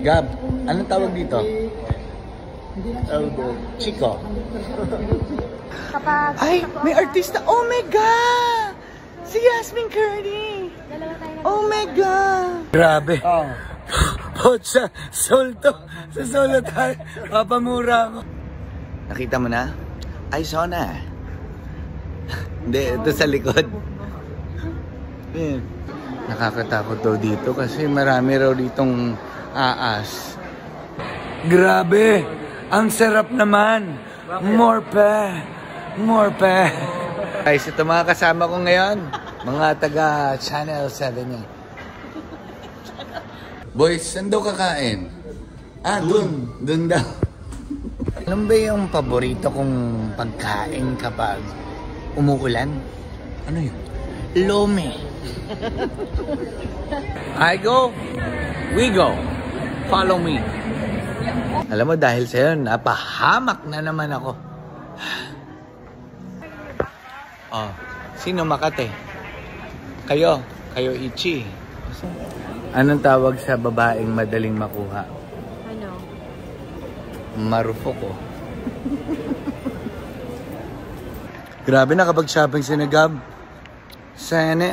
Gab, anong tawag dito? Elbow. Chico. Kapag... Ay, may artista. Oh my God! Si Yasmin Curdy. Oh my God! Grabe. Oh. Pocha, solto. Sa solo tayo. Papamura ako. Nakita mo na? Ay, Sona. Hindi, ito sa likod. Yan. Nakakatakot daw dito kasi marami raw ditong aas. Grabe! Ang sarap naman! More pa! More pa! Guys, ito mga kasama ko ngayon. Mga taga Channel 7 yan. Boys, saan daw kakain? Ah, dun. Dun daw. Alam ba yung paborito kong pagkain kapag umuulan? Ano yun? Lome. I go, we go. Follow me. Alam mo, dahil sa'yo, napahamak na naman ako. Oh, sino Makate? Kayo Ichi. Anong tawag sa babaeng madaling makuha? Ano? Marufo ko. Grabe, nakapag-shopping si Nagab. Sana,